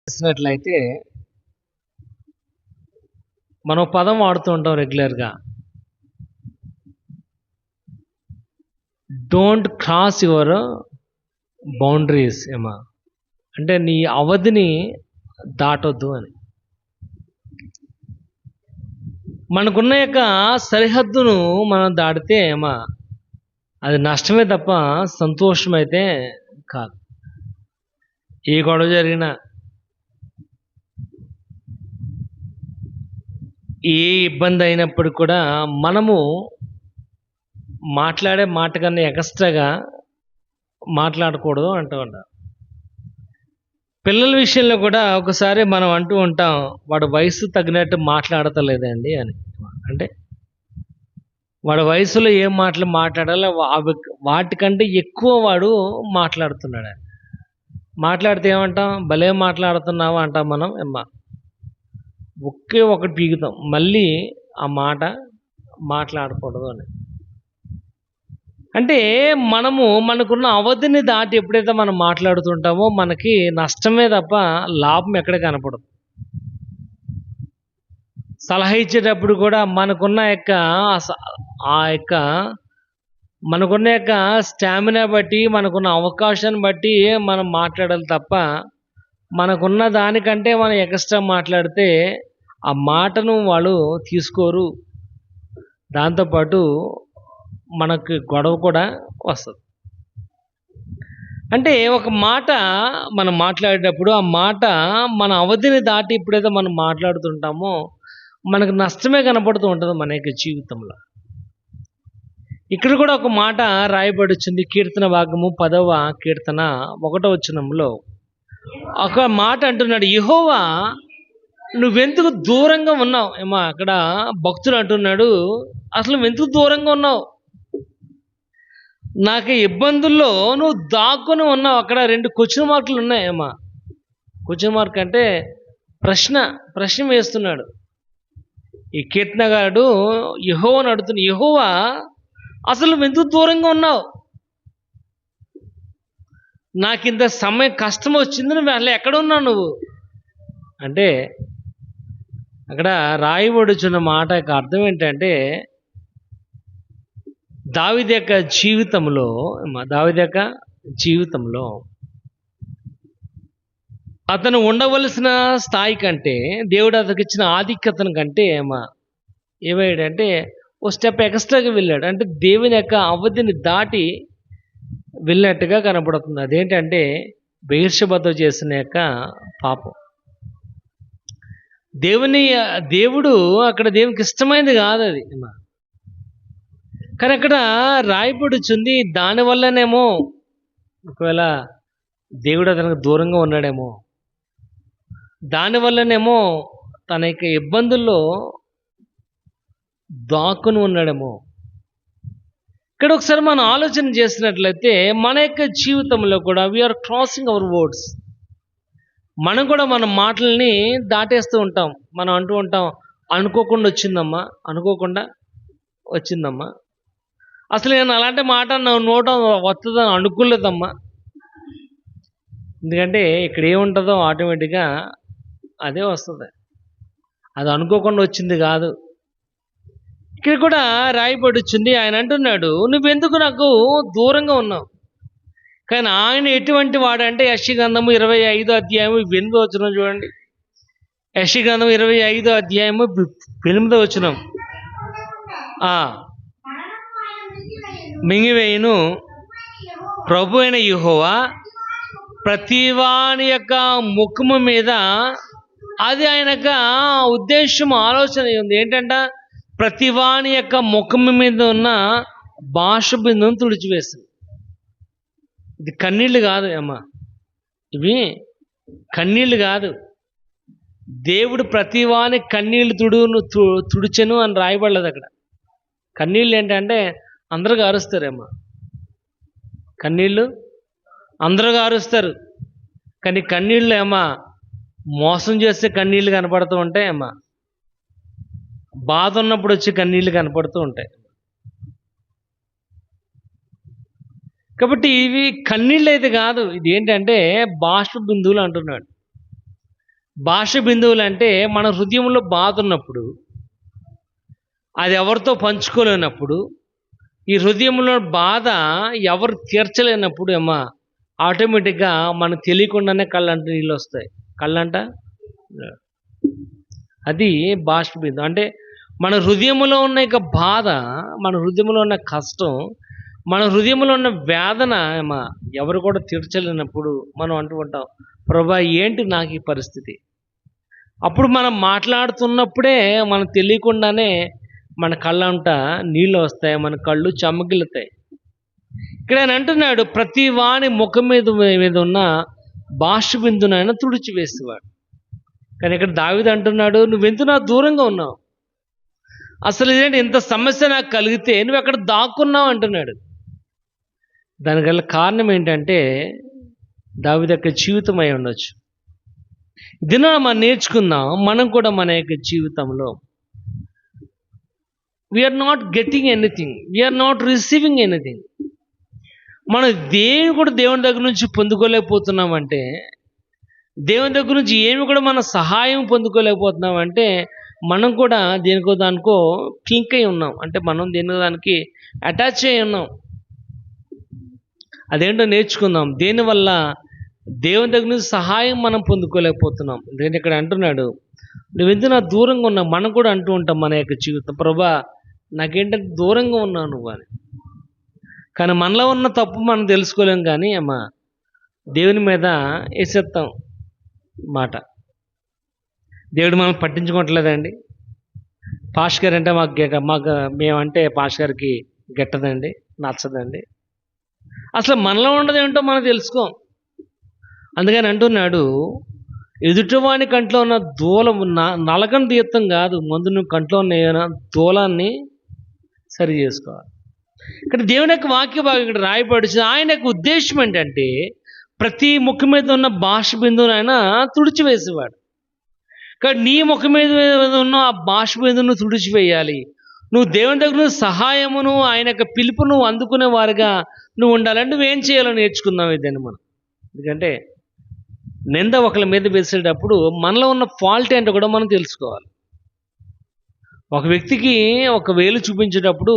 చూసినట్లయితే మనం పదం వాడుతూ ఉంటాం రెగ్యులర్గా. డోంట్ క్రాస్ యువర్ బౌండరీస్ ఏమా, అంటే నీ అవధిని దాటొద్దు అని. మనకున్న యొక్క సరిహద్దును మనం దాటితే ఏమా అది నష్టమే తప్ప సంతోషమైతే కాదు. ఏ గొడవ జరిగినా, ఏ ఇబ్బంది అయినప్పుడు కూడా మనము మాట్లాడే మాట కన్నా ఎక్స్ట్రాగా మాట్లాడకూడదు అంటూ ఉంటాం. పిల్లల విషయంలో కూడా ఒకసారి మనం అంటూ ఉంటాం, వాడు వయసు తగినట్టు మాట్లాడతలేదండి అని. అంటే వాడి వయసులో ఏం మాటలు మాట్లాడాలో వాటికంటే ఎక్కువ వాడు మాట్లాడుతున్నాడు. మాట్లాడితే ఏమంటాం, భలే మాట్లాడుతున్నావా అంటాం మనం. ఒకే ఒకటి పీకుతాం, మళ్ళీ ఆ మాట మాట్లాడకూడదు అని. అంటే మనకున్న అవధిని దాటి ఎప్పుడైతే మనం మాట్లాడుతుంటామో మనకి నష్టమే తప్ప లాభం ఎక్కడ కనపడదు. సలహా ఇచ్చేటప్పుడు కూడా మనకున్న యొక్క స్టామినా బట్టి, మనకున్న అవకాశాన్ని బట్టి మనం మాట్లాడాలి తప్ప, మనకున్న దానికంటే మనం ఎక్స్ట్రా మాట్లాడితే ఆ మాటను వాళ్ళు తీసుకోరు. దాంతోపాటు మనకు గొడవ కూడా వస్తుంది. అంటే ఒక మాట మనం మాట్లాడేటప్పుడు ఆ మాట మన అవధిని దాటి ఎప్పుడైతే మనం మాట్లాడుతుంటామో మనకు నష్టమే కనపడుతూ ఉంటుంది మన యొక్క జీవితంలో. ఇక్కడ కూడా ఒక మాట రాయబడుచుంది, కీర్తన భాగము 10వ కీర్తన 1వ వచనంలో ఒక మాట అంటున్నాడు, యెహోవా నువ్వెందుకు దూరంగా ఉన్నావు. అక్కడ భక్తుడు అంటున్నాడు, అసలు నువ్వెందుకు దూరంగా ఉన్నావు, నాకు ఇబ్బందుల్లో నువ్వు దాక్కుని ఉన్నావు. అక్కడ 2 క్వశ్చన్ మార్కులు ఉన్నాయి. క్వశ్చన్ మార్క్ అంటే ప్రశ్న వేస్తున్నాడు ఈ కీర్తనగారుడు. యెహోవాను అడుగుతున్న, యెహోవా అసలు నువ్వు ఎందుకు దూరంగా ఉన్నావు, నాకు ఇంత కష్టం వచ్చింది, నువ్వు అసలు ఎక్కడ ఉన్నావు నువ్వు అంటే. అక్కడ రాయబడుచున్న మాట యొక్క అర్థం ఏంటంటే, దావీదు యొక్క జీవితంలో అతను ఉండవలసిన స్థాయి కంటే, దేవుడు అతనికి ఇచ్చిన ఆధిక్యతను కంటే ఏమయ్యాడంటే ఓ స్టెప్ ఎక్స్ట్రాగా వెళ్ళాడు. అంటే దేవుని యొక్క అవధిని దాటి వెళ్ళినట్టుగా కనపడుతుంది. అదేంటంటే బెయేర్షెబాతో చేసిన యొక్క పాపం. దేవుడు అక్కడ దేవునికి ఇష్టమైనది కాదు అది. కానీ అక్కడ రాయబడుచుంది, దానివల్లనేమో ఒకవేళ దేవుడు అతనికి దూరంగా ఉన్నాడేమో, దానివల్లనేమో తన యొక్క ఇబ్బందుల్లో దాక్కుని ఉన్నాడేమో. ఇక్కడ ఒకసారి మనం ఆలోచన చేసినట్లయితే మన యొక్క జీవితంలో కూడా వీఆర్ క్రాసింగ్ అవర్ వర్డ్స్. మనం కూడా మన మాటల్ని దాటేస్తూ ఉంటాం. మనం అంటూ ఉంటాం, అనుకోకుండా వచ్చిందమ్మా, అసలు నేను అలాంటి మాట నోట వస్తుందని అనుకోలేదమ్మా. ఎందుకంటే ఇక్కడ ఏముంటుందో ఆటోమేటిక్గా అదే వస్తుంది, అది అనుకోకుండా వచ్చింది కాదు. ఇక్కడ కూడా రాయబడుచుంది, ఆయన అంటున్నాడు, నువ్వెందుకు నాకు దూరంగా ఉన్నావు. కానీ ఆయన ఎటువంటి వాడంటే, యెషయా గ్రంథము 25వ అధ్యాయము 8వ వచనం చూడండి. యెషయా గ్రంథం 25వ అధ్యాయము 8వ వచనం. మింగివేయును ప్రభు అయిన యెహోవా ప్రతివాని యొక్క ముఖము మీద, అది ఆయన యొక్క ఉద్దేశం, ఆలోచన ఉంది. ఏంటంట, ప్రతివాని యొక్క ముఖము మీద ఉన్న భాష బిందును తుడిచివేసింది. ఇది కన్నీళ్ళు కాదు ఇవి కన్నీళ్ళు కాదు. దేవుడు ప్రతివాని కన్నీళ్ళు తుడిచెను అని రాయబడలేదు అక్కడ. కన్నీళ్ళు ఏంటంటే అందరూ గారుస్తారు కన్నీళ్ళు అందరూ గారుస్తారు. కానీ కన్నీళ్ళు మోసం చేస్తే కన్నీళ్ళు కనపడుతూ ఉంటాయి. బాధ ఉన్నప్పుడు వచ్చి కన్నీళ్ళు కనపడుతూ ఉంటాయి. కాబట్టి ఇవి కన్నీళ్ళు అయితే కాదు, ఇది ఏంటంటే బాష్ప బిందువులు అంటున్నాడు. భాష బిందువులు అంటే మన హృదయంలో బాధ ఉన్నప్పుడు, అది ఎవరితో పంచుకోలేనప్పుడు, ఈ హృదయంలో బాధ ఎవరు తీర్చలేనప్పుడు ఏమో ఆటోమేటిక్గా మనకు తెలియకుండానే కళ్ళంట నీళ్ళు వస్తాయి. కళ్ళంట అది భాష బిందు. అంటే మన హృదయంలో ఉన్న ఇక బాధ, మన హృదయంలో ఉన్న కష్టం, మన హృదయంలో ఉన్న వేదన ఏమో ఎవరు కూడా తీర్చలేనప్పుడు మనం అంటూ ఉంటాం, ప్రభా ఏంటి నాకు ఈ పరిస్థితి. అప్పుడు మనం మాట్లాడుతున్నప్పుడే మనకు తెలియకుండానే మన కళ్ళంట నీళ్ళు వస్తాయి, మన కళ్ళు చెమ్మగిల్లుతాయి. ఇక్కడ ఆయన అంటున్నాడు, ప్రతి వాని ముఖం మీద ఉన్న భాష బిందునైనా తుడిచివేసేవాడు. కానీ ఇక్కడ దావీదు అంటున్నాడు, నువ్వెందుకు నాకు దూరంగా ఉన్నావు, అసలు ఇదేంటి ఇంత సమస్య నాకు కలిగితే నువ్వు ఎక్కడ దాక్కున్నావు అంటున్నాడు. దానికల్ల కారణం ఏంటంటే దావీదు యొక్క జీవితం అయి ఉండొచ్చు. దిన మనం నేర్చుకుందాం, మనం కూడా మన యొక్క జీవితంలో we are not getting anything, we are not receiving anything. మనం దేని కూడా దేవుని దగ్గర నుంచి పొందుకోలేకపోతున్నామంటే, దేవుని దగ్గర నుంచి ఏమి కూడా మన సహాయం పొందుకోలేకపోతున్నామంటే, మనం కూడా దేనికో దానికో క్లింక్ అయి ఉన్నాం. అంటే మనం దేనికో దానికి అటాచ్ అయి ఉన్నాం. అదేంటో నేర్చుకుందాం. దేనివల్ల దేవుని దగ్గర నుంచి సహాయం మనం పొందుకోలేకపోతున్నాం. ఎందుకంటే ఇక్కడ అంటున్నాడు, నువ్వెందుకు నా దూరంగా ఉన్నావు. మనం కూడా అంటూ ఉంటాం మన యొక్క జీవితం, ప్రభా నాకేంటంటే దూరంగా ఉన్నావు నువ్వు అని. కానీ మనలో ఉన్న తప్పు మనం తెలుసుకోలేం. కానీ అమ్మా దేవుని మీద వేసేస్తాం మాట. దేవుడు మనం పట్టించుకోవట్లేదండి. పాష్ గారు అంటే మాకు మేమంటే పాష్ గారికి గెట్టదండి, నచ్చదండి. అసలు మనలో ఉండదు ఏంటో మనం తెలుసుకోం. అందుకని అంటున్నాడు, ఎదుటివాని కంట్లో ఉన్న దూలం నలకను తీయత్తం కాదు, ముందు నువ్వు కంట్లో ఉన్న దూలాన్ని సరి చేసుకోవాలి. ఇక్కడ దేవుని యొక్క వాక్య భాగం ఇక్కడ రాయబడిచి, ఆయన యొక్క ఉద్దేశం ఏంటంటే ప్రతి ముఖం మీద ఉన్న భాష బిందువును ఆయన తుడిచివేసేవాడు. కానీ నీ ముఖం మీద ఉన్న ఆ భాష బిందువును తుడిచివేయాలి. నువ్వు దేవుని దగ్గర నుంచి సహాయమును, ఆయన యొక్క పిలుపును అందుకునే వారుగా నువ్వు ఉండాలంటే నువ్వేం చేయాలో నేర్చుకుందాం ఇదని మనం. ఎందుకంటే నింద ఒకళ్ళ మీద వేసేటప్పుడు మనలో ఉన్న ఫాల్ట్ ఏంటో కూడా మనం తెలుసుకోవాలి. ఒక వ్యక్తికి ఒక వేలు చూపించేటప్పుడు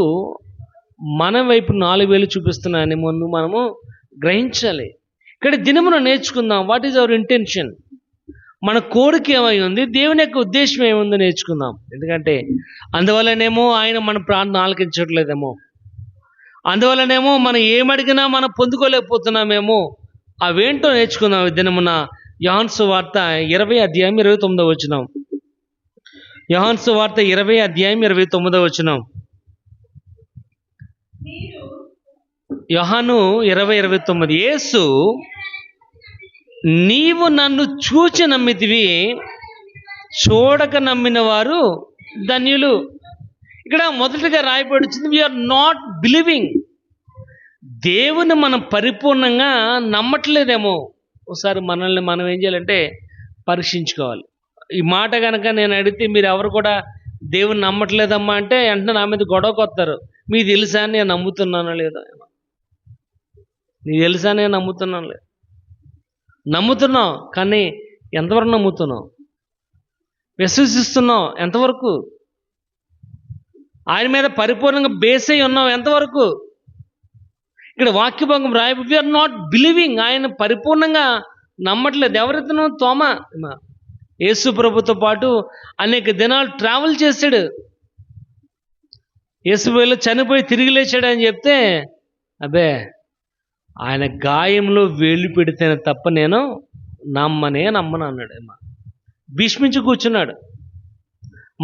మన వైపు 4 వేలు చూపిస్తున్నాయని ముందు మనము గ్రహించాలి. ఇక్కడ దినమున నేర్చుకుందాం, వాట్ ఈజ్ అవర్ ఇంటెన్షన్, మన కోరిక ఏమై ఉంది, దేవుని యొక్క ఉద్దేశం ఏముందో నేర్చుకుందాం. ఎందుకంటే అందువల్లనేమో ఆయన మన ప్రార్థన ఆలకించట్లేదేమో, అందువల్లనేమో మనం ఏమడిగినా మనం పొందుకోలేకపోతున్నామేమో. అవేంటో నేర్చుకుందాం ఈ దినమున. యోహాను సువార్త 20:29. యోహాను సువార్త 20:29. యోహాను 20:29. యేసు, నీవు నన్ను చూచి నమ్మితివి, చూడక నమ్మిన వారు ధన్యులు. ఇక్కడ మొదటిగా రాయబడింది, వీఆర్ నాట్ బిలీవింగ్. దేవుని మనం పరిపూర్ణంగా నమ్మట్లేదేమో. ఒకసారి మనల్ని మనం ఏం చేయాలంటే పరీక్షించుకోవాలి. ఈ మాట కనుక నేను అడిగితే మీరు ఎవరు కూడా దేవుని నమ్మట్లేదమ్మా అంటే వెంటనే నా మీద గొడవకు వస్తారు. మీకు తెలుసా నేను నమ్ముతున్నానో లేదా, నీకు తెలుసా నేను నమ్ముతున్నాను లేదు. నమ్ముతున్నావు కానీ ఎంతవరకు నమ్ముతున్నావు, విశ్వసిస్తున్నావు ఎంతవరకు, ఆయన మీద పరిపూర్ణంగా బేస్ అయి ఉన్నావు ఎంతవరకు. ఇక్కడ వాక్యభాగం రాయ, వీఆర్ నాట్ బిలీవింగ్. ఆయన పరిపూర్ణంగా నమ్మట్లేదు. ఎవరైతే తోమా యేసు ప్రభుతో పాటు అనేక దినాలు ట్రావెల్ చేశాడు. యేసు వేళ చనిపోయి తిరిగి లేచాడు అని చెప్తే, అబ్బే ఆయన గాయంలో వేలు పెడితేనే తప్ప నేను నమ్మను అన్నాడు. భీష్మించి కూర్చున్నాడు.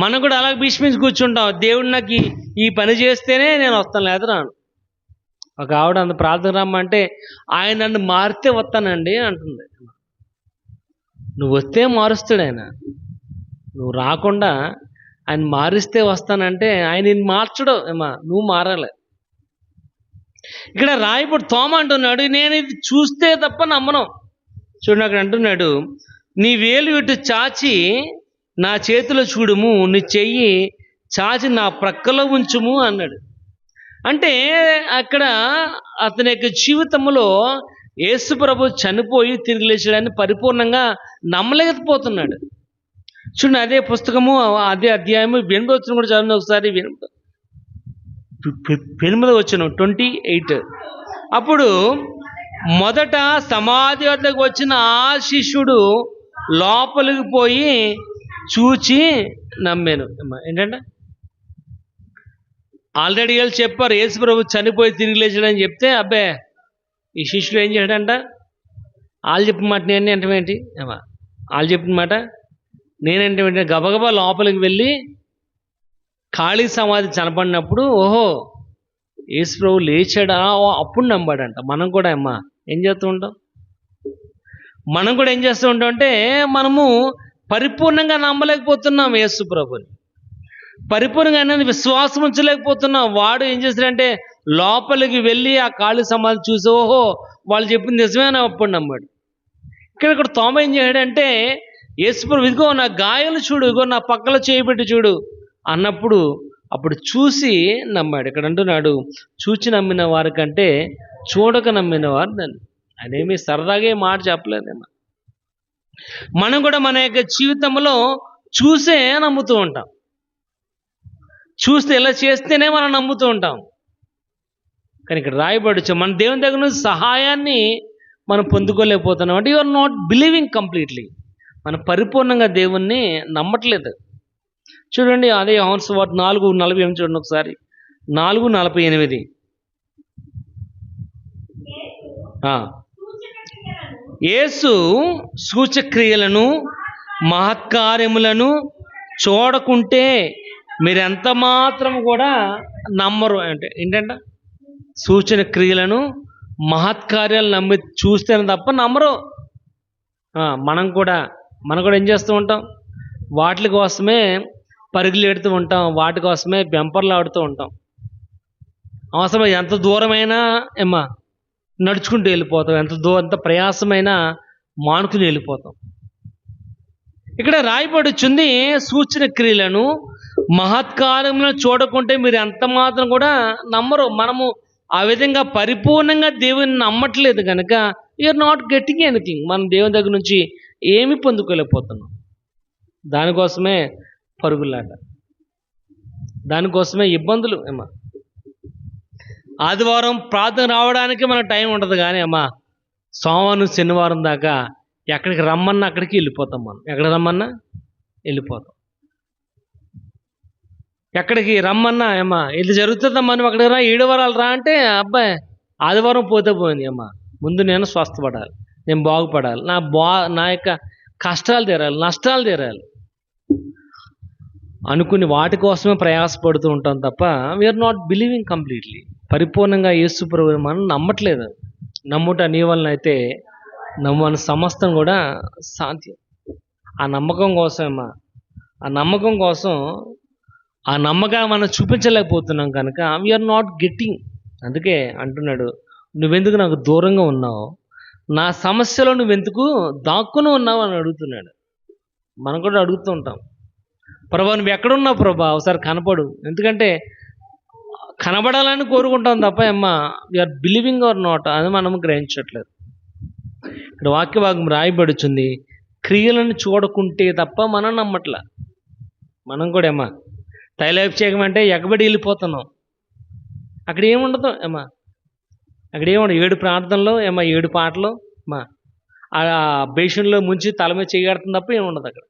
మనం కూడా అలా భీష్మించి కూర్చుంటాం. దేవుడు నాకు ఈ పని చేస్తేనే నేను వస్తాను, లేదా రాను. ఒక ఆవిడ అంత ప్రార్థన రమ్మంటే, ఆయన నన్ను మారితే వస్తానండి అంటుంది. నువ్వు వస్తే మారుస్తాడు ఆయన, నువ్వు రాకుండా ఆయన మారిస్తే వస్తానంటే ఆయన నిన్ను మార్చడు ఏమా, నువ్వు మారాలి. ఇక్కడ రాయబడి తోమ అంటున్నాడు, నేను ఇది చూస్తే తప్ప నమ్మను. చూడండి అక్కడ అంటున్నాడు, నీ వేలు ఇటు చాచి నా చేతిలో చూడుము, నీ చెయ్యి చాచి నా ప్రక్కలో ఉంచుము అన్నాడు. అంటే అక్కడ అతని యొక్క జీవితంలో యేసు ప్రభు చనిపోయి తిరిగి లేచాడని పరిపూర్ణంగా నమ్మలేకపోతున్నాడు. చూడండి, అదే పుస్తకము, అదే అధ్యాయము 8వ వచనం కూడా చదివింది ఒకసారి. 8వ వచనం 28. అప్పుడు మొదట సమాధి వద్దకు వచ్చిన ఆ శిష్యుడు లోపలికి పోయి చూచి నమ్మాను. ఏంటంటే ఆల్రెడీ వీళ్ళు చెప్పారు యేసు ప్రభు చనిపోయి తిరిగి లేచాడని చెప్తే, అబ్బే ఈ శిష్యుడు ఏం చేయడంట, వాళ్ళు చెప్పిన మాట నేను ఏంటంటే ఏమా, వాళ్ళు చెప్పిన మాట నేనేంటంటే గబగబా లోపలికి వెళ్ళి ఖాళీ సమాధి చనపడినప్పుడు ఓహో యేసు ప్రభు లేచాడా, అప్పుడు నమ్మాడంట. మనం కూడా అమ్మా ఏం చేస్తూ ఉంటాం, మనం కూడా ఏం చేస్తూ ఉంటాం అంటే మనము పరిపూర్ణంగా నమ్మలేకపోతున్నాం యేసు ప్రభుని, పరిపూర్ణంగా అనేది విశ్వాసం ఉంచలేకపోతున్నాం. వాడు ఏం చేశాడంటే లోపలికి వెళ్ళి ఆ ఖాళీ సమాధి చూసి ఓహో వాళ్ళు చెప్పింది నిజమేనా, అప్పుడు నమ్మాడు. ఇక్కడ తోమ ఏం చేయడంటే యేసు ప్రభు ఇదిగో నా గాయాలు చూడు, ఇదిగో నా పక్కలో చేయబెట్టి చూడు అన్నప్పుడు అప్పుడు చూసి నమ్మాడు. ఇక్కడ అంటున్నాడు చూచి నమ్మిన వారి కంటే చూడక నమ్మిన వారు నన్ను. అదేమి సరదాగా మాట చెప్పలేదేమో. మనం కూడా మన యొక్క జీవితంలో చూసే నమ్ముతూ ఉంటాం, చూస్తే ఇలా చేస్తేనే మనం నమ్ముతూ ఉంటాం. కానీ ఇక్కడ రాయబడచ్చు మన దేవుని దగ్గర నుంచి సహాయాన్ని మనం పొందుకోలేకపోతున్నాం. అంటే యూఆర్ నాట్ బిలీవింగ్ కంప్లీట్లీ, మనం పరిపూర్ణంగా దేవుణ్ణి నమ్మట్లేదు. చూడండి అదే యోహాను సువార్త 4:48 చూడండి ఒకసారి. 4:48. యేసు సూచక్రియలను మహత్కార్యములను చూడకుంటే మీరెంత మాత్రం కూడా నమ్మరు. అంటే ఏంటంటే సూచన క్రియలను మహత్కార్యాలు నమ్మి చూస్తేనే తప్ప నమ్మరు. మనం కూడా ఏం చేస్తూ ఉంటాం, వాటి కోసమే పరుగులు ఎడుతూ ఉంటాం, వాటి కోసమే బెంపర్లు ఆడుతూ ఉంటాం. అవసరం ఎంత దూరమైనా ఏమ్మా నడుచుకుంటూ వెళ్ళిపోతాం, ఎంత ప్రయాసమైనా మానుకుని వెళ్ళిపోతాం. ఇక్కడ రాయబడుచుంది సూచన క్రియలను మహత్కార్యములను చూడకుంటే మీరు ఎంత మాత్రం కూడా నమ్మరు. మనము ఆ విధంగా పరిపూర్ణంగా దేవుని నమ్మట్లేదు కనుక యూఆర్ నాట్ గెట్టింగ్ ఎనీథింగ్. మనం దేవుని దగ్గర నుంచి ఏమి పొందుకోలేకపోతున్నాం. దానికోసమే పరుగులాట, దానికోసమే ఇబ్బందులు. ఏమా ఆదివారం ప్రార్థన రావడానికి మనకు టైం ఉండదు, కానీ అమ్మా సోమవారం శనివారం దాకా ఎక్కడికి రమ్మన్నా అక్కడికి వెళ్ళిపోతాం. మనం ఎక్కడ రమ్మన్నా వెళ్ళిపోతాం, ఎక్కడికి రమ్మన్నా ఏమ్మా ఇది జరుగుతుందమ్మా నువ్వు అక్కడికి రా, 7 వారాలు రా అంటే అబ్బాయి ఆదివారం పోతే పోయింది. అమ్మా ముందు నేను స్వస్థపడాలి, నేను బాగుపడాలి, నా యొక్క కష్టాలు తీరాలి, నష్టాలు తీరాలి అనుకుని వాటి కోసమే ప్రయాసపడుతూ ఉంటాం తప్ప వీఆర్ నాట్ బిలీవింగ్ కంప్లీట్లీ. పరిపూర్ణంగా యేసు ప్రభువుని మనం నమ్మట్లేదు. నమ్ముట నీ వలన అయితే నమ్మని సమస్తం కూడా సాధ్యం. ఆ నమ్మకం కోసమేమా, ఆ నమ్మకం కోసం ఆ నమ్మకాన్ని మనం చూపించలేకపోతున్నాం కనుక వీఆర్ నాట్ గెట్టింగ్. అందుకే అంటున్నాడు నువ్వెందుకు నాకు దూరంగా ఉన్నావు, నా సమస్యలో నువ్వెందుకు దాక్కుని ఉన్నావు అని అడుగుతున్నాడు. మనం కూడా అడుగుతూ ఉంటాం, ప్రభా నువ్వు ఎక్కడున్నావు ప్రభా ఒకసారి కనపడు. ఎందుకంటే కనబడాలని కోరుకుంటాం తప్ప అమ్మా వీఆర్ బిలీవింగ్ ఆర్ నాట్ అది మనం గ్రహించట్లేదు. ఇక్కడ వాక్యభాగం రాయబడుచుంది క్రియలను చూడకుంటే తప్ప మనం నమ్మట్లా. మనం కూడా ఏమా తైలాభిషేకం అంటే ఎగబడి వెళ్ళిపోతున్నాం, అక్కడ ఏముండదు ఏమా, అక్కడ ఏముండదు. 7 ప్రార్థనలో ఏమా 7 పాటలు మా ఆ బేషన్లో ముంచి తల మీద చేయగడుతుంది తప్ప ఏముండదు అక్కడ.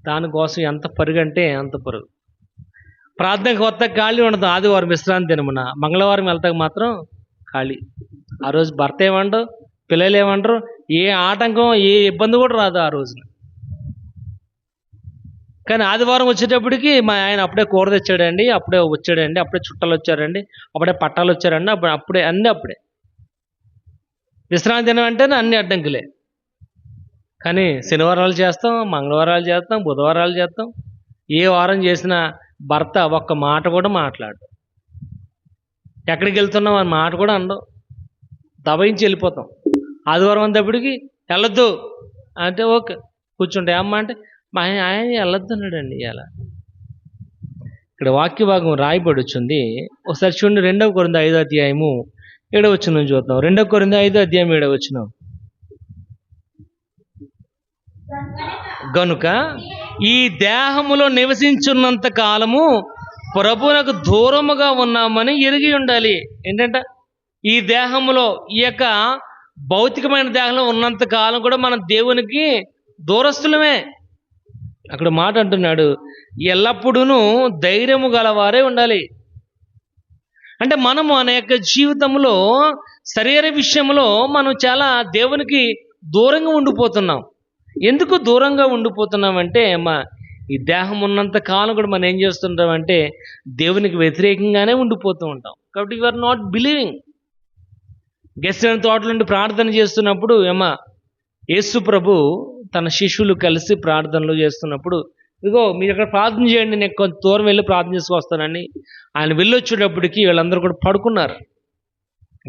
దానికోసం ఎంత పరుగు అంటే అంత పరుగు. ప్రార్థనకు కొత్త ఖాళీ ఉండదు. ఆదివారం విశ్రాంతి దినమున, మంగళవారం వెళ్తాక మాత్రం ఖాళీ. ఆ రోజు భర్త ఏమంటారు, పిల్లలు ఏమంటారు, ఏ ఆటంకం ఏ ఇబ్బంది కూడా రాదు ఆ రోజున. కానీ ఆదివారం వచ్చేటప్పటికి మా ఆయన అప్పుడే కూర తెచ్చాడండి, అప్పుడే వచ్చాడండి, అప్పుడే చుట్టాలు వచ్చారండి, అప్పుడే పట్టాలు వచ్చారండి, అప్పుడే అప్పుడే విశ్రాంతి దినం అంటేనే అన్ని అడ్డంకులే. కానీ శనివారాలు చేస్తాం, మంగళవారాలు చేస్తాం, బుధవారాలు చేస్తాం. ఏ వారం చేసినా భర్త ఒక్క మాట కూడా మాట్లాడు, ఎక్కడికి వెళ్తున్నాం అని మాట కూడా అనడం, దబాయించి వెళ్ళిపోతాం. ఆదివారం అంతప్పటికి వెళ్ళొద్దు అంటే ఓకే కూర్చుంటే అమ్మ అంటే మా ఆయన వెళ్ళొద్దు అన్నాడండి. ఇలా ఇక్కడ వాక్య భాగం రాయబడుచుంది. ఒకసారి చూడండి 2 కొరింథీ 5వ అధ్యాయము 7వ వచనం చూద్దాం. 2 కొరింథీ 5వ అధ్యాయం 7వ వచనం. గనుక ఈ దేహములో నివసించున్నంత కాలము ప్రభువునకు దూరముగా ఉన్నామని ఎరిగి ఉండాలి. ఏంటంట? ఈ దేహములో, ఈ యొక్క భౌతికమైన దేహంలో ఉన్నంత కాలం కూడా మనం దేవునికి దూరస్తులమే. అక్కడ మాట అంటున్నాడు, ఎల్లప్పుడూ ధైర్యము గలవారే ఉండాలి. అంటే మనము మన యొక్క జీవితంలో శరీర విషయంలో మనం చాలా దేవునికి దూరంగా ఉండిపోతున్నాం. ఎందుకు దూరంగా ఉండిపోతున్నామంటే ఈ దేహం ఉన్నంత కాలం కూడా మనం ఏం చేస్తుంటామంటే దేవునికి వ్యతిరేకంగానే ఉండిపోతూ ఉంటాం. కాబట్టి you are not believing. Gethsemane తోటలో నుండి ప్రార్థన చేస్తున్నప్పుడు యేసు ప్రభు తన శిష్యులు కలిసి ప్రార్థనలు చేస్తున్నప్పుడు, ఇదిగో మీరు ఇక్కడ ప్రార్థన చేయండి, నేను కొంత దూరం వెళ్ళి ప్రార్థన చేసుకొస్తానని ఆయన వెళ్ళొచ్చేటప్పటికి వీళ్ళందరూ కూడా పడుకున్నారు.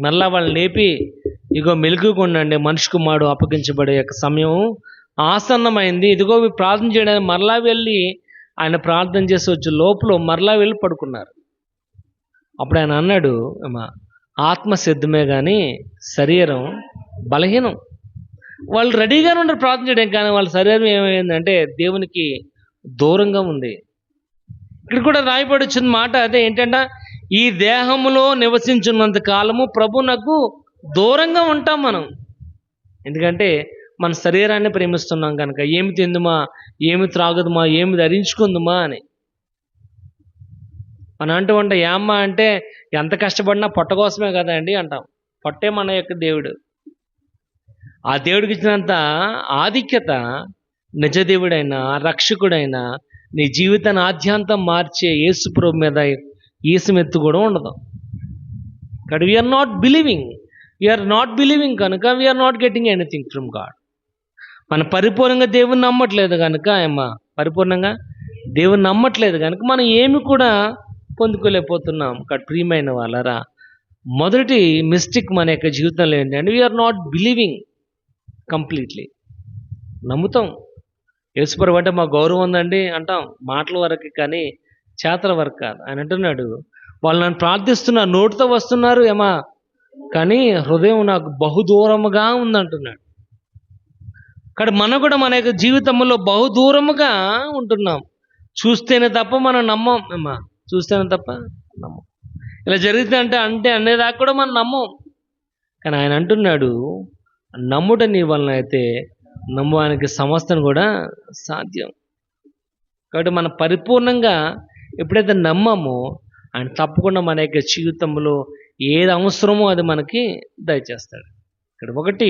మళ్ళా వాళ్ళని లేపి, ఇదిగో మెలుగుకుండండి, మనిషి కుమారుడు అప్పగించబడే యొక్క సమయం ఆసన్నమైంది, ఇదిగో ప్రార్థన చేయడానికి మరలా వెళ్ళి ఆయన ప్రార్థన చేసి వచ్చే లోపల మరలా వెళ్ళి పడుకున్నారు. అప్పుడు ఆయన అన్నాడు, ఆత్మ సిద్ధమే కానీ శరీరం బలహీనం. వాళ్ళు రెడీగానే ఉండరు ప్రార్థన చేయడం, కానీ వాళ్ళ శరీరం ఏమైందంటే దేవునికి దూరంగా ఉంది. ఇక్కడ కూడా రాయబడి వచ్చిన మాట అదే, ఏంటంటే ఈ దేహములో నివసించున్నంత కాలము ప్రభువునకు దూరంగా ఉంటాం మనం. ఎందుకంటే మన శరీరాన్ని ప్రేమిస్తున్నాం కనుక, ఏమి తిందుమా, ఏమి త్రాగదుమా, ఏమి ధరించుకుందుమా అని మనం అంటూ ఉంటాం. ఏమ్మా అంటే ఎంత కష్టపడినా పొట్ట కోసమే కదా అండి అంటాం. పొట్టే మన యొక్క దేవుడు. ఆ దేవుడికి ఇచ్చినంత ఆధిక్యత నిజదేవుడైనా రక్షకుడైనా నీ జీవితాన్ని ఆద్యాంతం మార్చే యేసు ప్రభు మీద ఈసమెత్తు కూడా ఉండదు. కాబట్టి వీఆర్ నాట్ బిలీవింగ్ కనుక we are not getting anything from God. మనం పరిపూర్ణంగా దేవుని నమ్మట్లేదు కనుక పరిపూర్ణంగా దేవుని నమ్మట్లేదు కనుక మనం ఏమి కూడా పొందుకోలేకపోతున్నాం. కాబట్టి ప్రియమైన వాళ్ళరా, మొదటి మిస్టేక్ మన యొక్క జీవితంలో ఏంటంటే వీఆర్ నాట్ బిలీవింగ్ కంప్లీట్లీ. నమ్ముతాం, యేసుప్రభు అంటే మా గౌరవం ఉందండి అంటాం మాటల వరకు, కానీ చేతల వరకు కాదు. ఆయన అంటున్నాడు, వాళ్ళు నన్ను ప్రార్థిస్తున్నారు, నోటితో వస్తున్నారు కానీ హృదయం నాకు బహుదూరముగా ఉందంటున్నాడు. కాబట్టి మనం కూడా మన యొక్క జీవితంలో బహుదూరముగా ఉంటున్నాం. చూస్తేనే తప్ప మనం నమ్మం. చూస్తేనే తప్ప నమ్మం. ఇలా జరుగుతుందంటే అనేదాకా కూడా మనం నమ్మం. కానీ ఆయన అంటున్నాడు, నమ్ముట నీ వలన అయితే నమ్మడానికి సమస్తం కూడా సాధ్యం. కాబట్టి మనం పరిపూర్ణంగా ఎప్పుడైతే నమ్మమో ఆయన తప్పకుండా మన యొక్క జీవితంలో ఏది అవసరమో అది మనకి దయచేస్తాడు. ఇక్కడ ఒకటి,